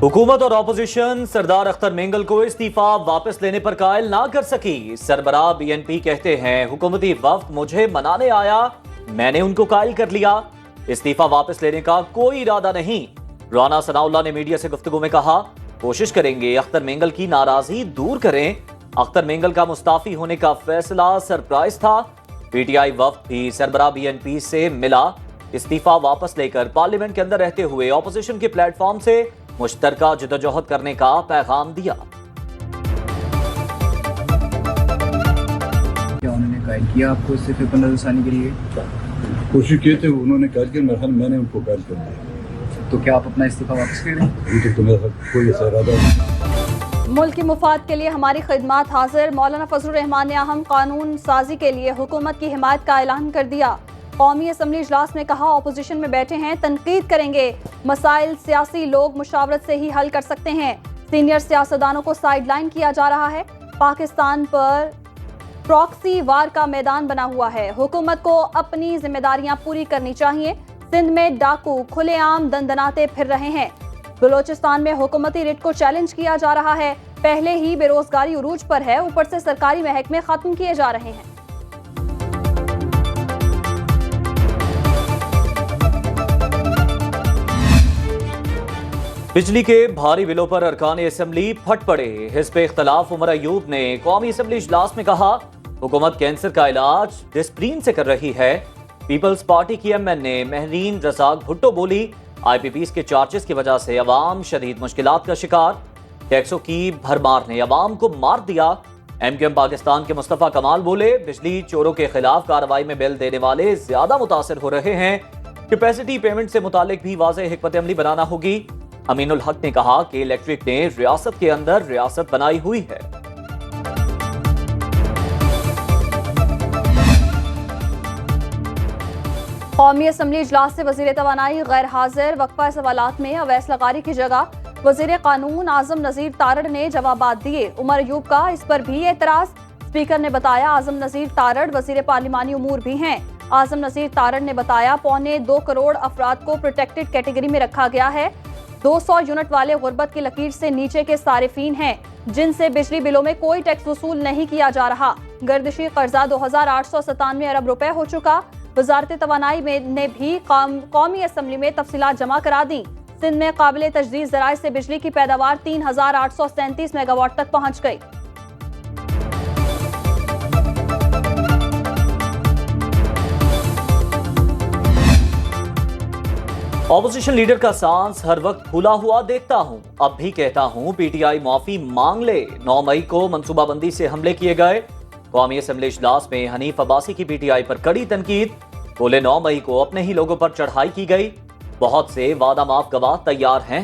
हुकूमत और ऑपोजिशन सरदार अख्तर मेंगल को इस्तीफा वापस लेने पर कायल ना कर सकी। सरबराह बीएनपी कहते हैं हुकूमती वफ्द मुझे मनाने आया, मैंने उनको कायल कर लिया, इस्तीफा वापस लेने का कोई इरादा नहीं। राना सनाउल्लाह ने मीडिया से गुफ्तगू में कहा, कोशिश करेंगे अख्तर मेंगल की नाराजगी दूर करें। अख्तर मेंगल का मुस्ताफी होने का फैसला सरप्राइज था। पीटीआई वफ्द भी सरबराह बीएनपी से मिला, इस्तीफा वापस लेकर पार्लियामेंट के अंदर रहते हुए ऑपोजिशन के प्लेटफॉर्म से मुश्तरका जदोजहद करने का पैगाम दिया। क्या उन्होंने कायल किया आपको इस्तीफे पर नजरसानी के लिए? कोशिश किए थे, उन्होंने कायल किया, मैंने उनको कायल कर दिया। तो क्या आप अपना इस्तीफा वापस कर दें? अभी तो मेरा कोई ऐसा इरादा नहीं। मुल्क की मुफाद के लिए हमारी खिदमात हाजिर। मौलाना फजलुर रहमान ने अहम कानून साजी के लिए हुकूमत की हिमायत का ऐलान कर दिया। कौमी असम्बली इजलास में कहा, ऑपोजिशन में बैठे हैं, तनकीद करेंगे, मसाइल सियासी लोग मुशावरत से ही हल कर सकते हैं। सीनियर सियासतदानों को साइडलाइन किया जा रहा है। पाकिस्तान पर प्रॉक्सी वार का मैदान बना हुआ है। हुकूमत को अपनी जिम्मेदारियां पूरी करनी चाहिए। सिंध में डाकू खुलेआम दंदनाते फिर रहे हैं। बलोचिस्तान में हुकूमती रिट को चैलेंज किया जा रहा है। पहले ही बेरोजगारी उरूज पर है, ऊपर से सरकारी महकमे खत्म किए जा रहे हैं। बिजली के भारी बिलों पर अरकान असम्बली फट पड़े। हिज़्ब इख्तिलाफ उमर अयूब ने कौमी असम्बली इजलास में कहा, हुकूमत कैंसर का इलाज डिस्प्रीन से कर रही है। पीपल्स पार्टी की एमएनए महरीन रज़ाक भुट्टो बोली, आईपीपीज के चार्जेस की वजह से अवाम शदीद मुश्किलात का शिकार। टैक्सों की भरमार ने अवाम को मार दिया। एमक्यूएम पाकिस्तान के मुस्तफ़ा कमाल बोले, बिजली चोरों के खिलाफ कार्रवाई में बिल देने वाले ज्यादा मुतासर हो रहे हैं। कैपेसिटी पेमेंट से मुतालिक भी वाज़ेह हिकमत अमली बनाना होगी। अमीनुल हक ने कहा कि इलेक्ट्रिक ने रियासत के अंदर रियासत बनाई हुई है। कौमी असम्बली इजलास से वजीर तवानाई गैर हाजिर। वक्फा सवालात में अवैस लगारी की जगह वजीर कानून आजम नजीर तारड़ ने जवाबात दिए। उमर अयूब का इस पर भी एतराज। स्पीकर ने बताया, आजम नजीर तारड़ वजीर पार्लिमानी उमूर भी हैं। आजम नजीर तारड़ ने बताया, 1.25 करोड़ अफराद को प्रोटेक्टेड कैटेगरी में रखा गया है। 200 यूनिट वाले गुर्बत की लकीर से नीचे के सारिफीन हैं, जिनसे बिजली बिलों में कोई टैक्स वसूल नहीं किया जा रहा। गर्दिशी कर्जा 2897 अरब रुपए हो चुका। वजारत तवानाई ने भी कौमी असम्बली में तफसीलात जमा करा दी। सिंध में काबिल तजदीद ज़राए से बिजली की पैदावार 3837 मेगावाट तक पहुंच गई। ऑपोजिशन लीडर का सांस हर वक्त फूला हुआ देखता हूं, अब भी कहता हूं पीटीआई माफी मांग ले। 9 मई को मनसूबाबंदी से हमले किए गए। कौमी असम्बली इजलास में हनीफ अब्बासी की पीटीआई पर कड़ी तनकीद। बोले, 9 मई को अपने ही लोगों पर चढ़ाई की गई, बहुत से वादा माफ गवाह तैयार हैं।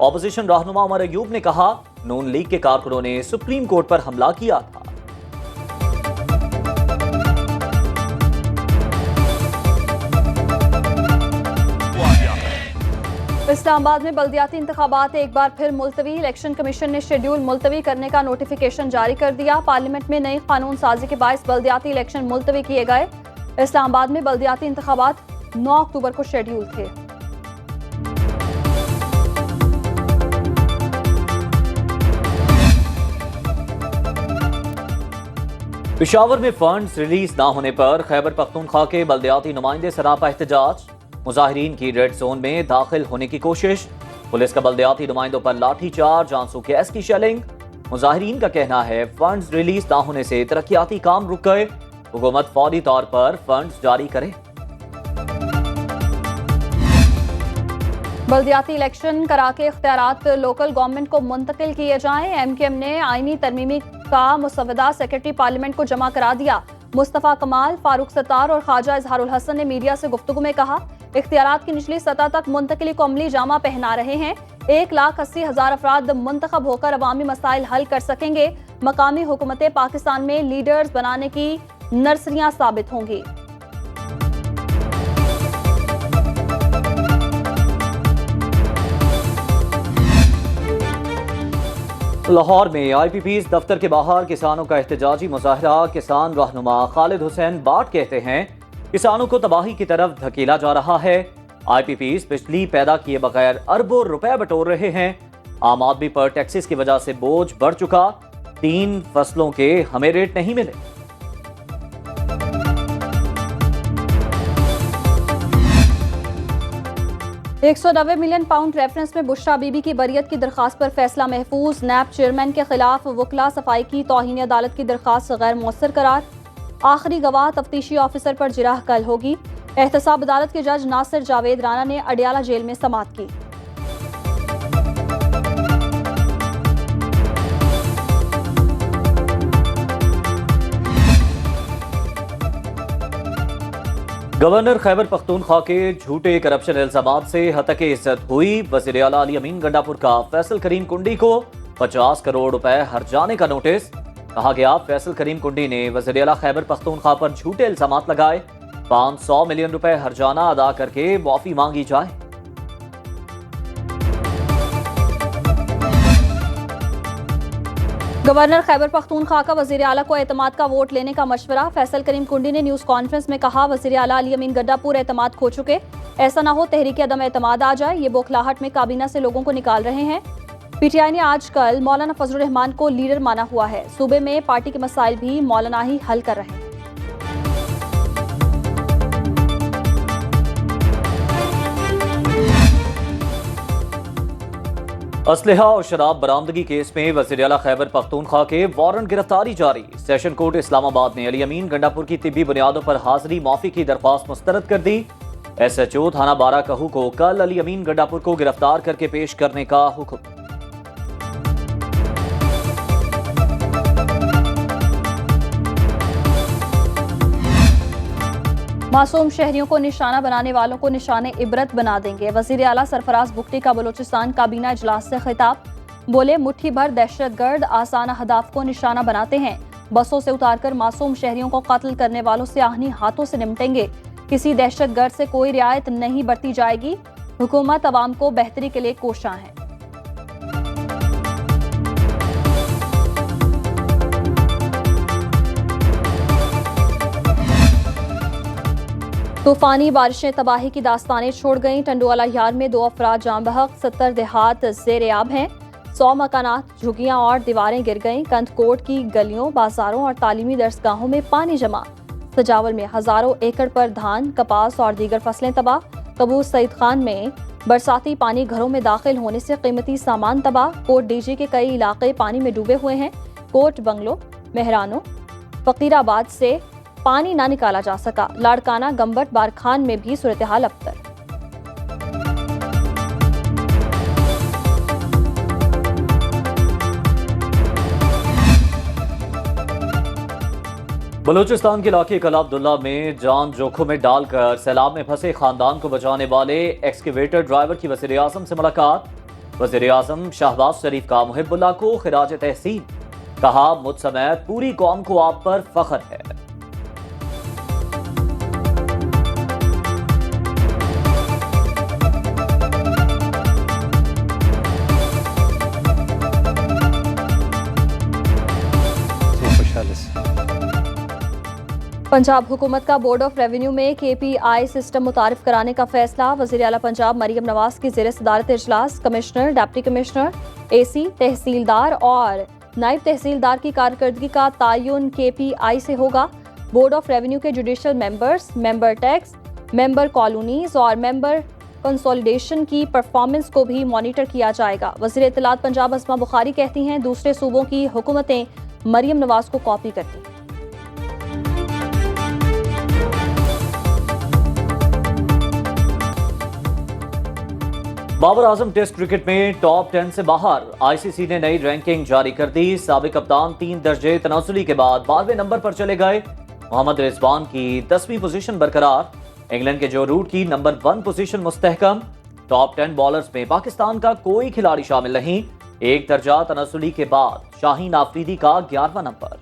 ऑपोजिशन रहनुमा उमर अयूब ने कहा, नून लीग के कारकुनों ने सुप्रीम कोर्ट पर हमला किया था। इस्लामाबाद में बल्दियाती इंतखाबात एक बार फिर मुलतवी। इलेक्शन कमीशन ने शेड्यूल मुलतवी करने का नोटिफिकेशन जारी कर दिया। पार्लियामेंट में नई कानून साजी के बायस बल्दियाती इलेक्शन मुलतवी किए गए। इस्लामाबाद में बल्दियाती इंतखाबात 9 अक्टूबर को शेड्यूल थे। पेशावर में फंड्स रिलीज ना होने पर खैबर पख्तूनख्वा के बल्दियाती नुमाइंदे सरापा एहतजाज। मुजाहिरीन की रेड जोन में दाखिल होने की कोशिश। पुलिस का बल्दियाती नुमाइंदों पर लाठीचार्ज, आंसू गैस की शेलिंग। मुजाहिरीन का कहना है, फंड्स रिलीज ना होने से तरक्याती काम रुक गए, हुकूमत फौरी तौर पर फंड्स जारी करे। बल्दियाती इलेक्शन करा के इख्तियारात लोकल गवर्नमेंट को मुंतकिल किए जाएं। एमक्यूएम ने आईनी तरमीमी का मुसवदा सेक्रेटरी पार्लियामेंट को जमा करा दिया। मुस्तफ़ा कमाल, फारूक सत्तार और ख्वाजा इजहारुल हसन ने मीडिया से गुफ्तगू में कहा, इख्तियारात की निचली सतह तक मुंतकिली को अमली जामा पहना रहे हैं। 1,80,000 अफराद मुंतखब होकर अवामी मसाइल हल कर सकेंगे। मकामी हुकूमतें पाकिस्तान में लीडर्स बनाने की नर्सरियां साबित होंगी। लाहौर में आईपीपीज दफ्तर के बाहर किसानों का एहतजाजी मुजाहरा। किसान रहनुमा खालिद हुसैन बाट कहते हैं, किसानों को तबाही की तरफ धकेला जा रहा है। आईपीपीज बिजली पैदा किए बगैर अरबों रुपए बटोर रहे हैं। आम आदमी पर टैक्सेस की वजह से बोझ बढ़ चुका, 3 फसलों के हमें रेट नहीं मिले। £190 मिलियन रेफरेंस में बुशरा बीबी की बरियत की दरखास्त पर फैसला महफूज। नैब चेयरमैन के खिलाफ वकला सफाई की तौहीन अदालत की दरखास्त गैर मौसर करार। आखिरी गवाह तफ्तीशी ऑफिसर पर जिरह कल होगी। एहतसाब अदालत के जज नासिर जावेद राना ने अडियाला जेल में समाअत की। गवर्नर खैबर पख्तूनख्वा के झूठे करप्शन इल्जामात से हतके इज्जत हुई। वज़ीर आला अली अमीन गंडापुर का फैसल करीम कुंडी को 50 करोड़ रुपए हर्जाने का नोटिस। कहा गया फैसल करीम कुंडी ने वज़ीर आला खैबर पख्तूनख्वा पर झूठे इल्जामात लगाए, 500 मिलियन रुपए हर्जाना अदा करके माफी मांगी जाए। गवर्नर खैबर पख्तूनख्वा का वज़ीर आला को एतमाद का वोट लेने का मशवरा। फैसल करीम कुंडी ने न्यूज़ कॉन्फ्रेंस में कहा वज़ीर आला अली अमीन गंडापुर एतमाद खो चुके, ऐसा ना हो तहरीक अदम एतमाद आ जाए। ये बौखलाहट में काबीना से लोगों को निकाल रहे हैं। पीटीआई ने आजकल मौलाना फजलुर रहमान को लीडर माना हुआ है। सूबे में पार्टी के मसाइल भी मौलाना ही हल कर रहे हैं। असलहा और शराब बरामदगी केस में वज़ीर आला खैबर पख्तूनख्वा के वारंट गिरफ्तारी जारी। सेशन कोर्ट इस्लामाबाद ने अली अमीन गंडापुर की तिब्बी बुनियादों पर हाजिरी माफी की दरख्वास्त मुस्तरद कर दी। SHO थाना 12 कहू को कल अली अमीन गंडापुर को गिरफ्तार करके पेश करने का हुक्म। मासूम शहरियों को निशाना बनाने वालों को निशाने इबरत बना देंगे। वज़ीर आला सरफराज बुख्ती का बलूचिस्तान काबीना इजलास से खिताब। बोले मुट्ठी भर दहशतगर्द आसान अहदाफ को निशाना बनाते हैं। बसों से उतारकर मासूम शहरियों को कत्ल करने वालों से आहनी हाथों से निपटेंगे। किसी दहशतगर्द से कोई रियायत नहीं बरती जाएगी। हुकूमत अवाम को बेहतरी के लिए कोशां है। तूफानी बारिशें तबाही की दास्तानें छोड़ गईं। टंडुआला यार में 2 अफराद जाँ बहक, 70 देहात ज़ेर-ए-आब हैं। 100 मकानात, झुग्गियां और दीवारें गिर गईं। कंदकोट की गलियों, बाजारों और तालीमी दरसगाहों में पानी जमा। सजावल में हजारों एकड़ पर धान, कपास और दीगर फसलें तबाह। कबूस सईद खान में बरसाती पानी घरों में दाखिल होने से कीमती सामान तबाह। कोट डीजी के कई इलाके पानी में डूबे हुए हैं। कोट बंगलो, मेहरानो, फकीराबाद से पानी ना निकाला जा सका। लाड़काना, गंबट, बारखान में भी सूरत हाल अबतर। बलूचिस्तान के इलाके कला अब्दुल्ला में जान जोखिम में डालकर सैलाब में फंसे खानदान को बचाने वाले एक्सकेवेटर ड्राइवर की वज़ीर आज़म से मुलाकात। वज़ीर आज़म शहबाज शरीफ का मुहिबुल्लाह को खिराज तहसीन। कहा मुझ समेत पूरी कौम को आप पर फख्र है। पंजाब हुकूमत का बोर्ड ऑफ रेवेन्यू में KPI सिस्टम मुतारिफ कराने का फैसला। वज़ीर आला पंजाब मरियम नवाज की ज़ेर सदारत इजलास कमिश्नर, डिप्टी कमिश्नर, AC, तहसीलदार और नायब तहसीलदार की कारकर्दगी का तायुन KPI से होगा। बोर्ड ऑफ रेवेन्यू के judicial members, member tax, member colonies और मेंबर कंसोलिडेशन की परफॉर्मेंस को भी मॉनिटर किया जाएगा। वज़ीर इत्तलात पंजाब अस्मा बुखारी कहती हैं दूसरे सूबों की हुकूमतें मरियम नवाज को कॉपी करती हैं। बाबर आजम टेस्ट क्रिकेट में टॉप 10 से बाहर। ICC ने नई रैंकिंग जारी कर दी। साबिक कप्तान 3 दर्जे तनाजुली के बाद 12वें नंबर पर चले गए। मोहम्मद रिजवान की 10वीं पोजीशन बरकरार। इंग्लैंड के जो रूट की नंबर 1 पोजीशन मुस्तहकम। टॉप 10 बॉलर्स में पाकिस्तान का कोई खिलाड़ी शामिल नहीं। 1 दर्जा तनाजुली के बाद शाहीन आफरीदी का 11वां नंबर।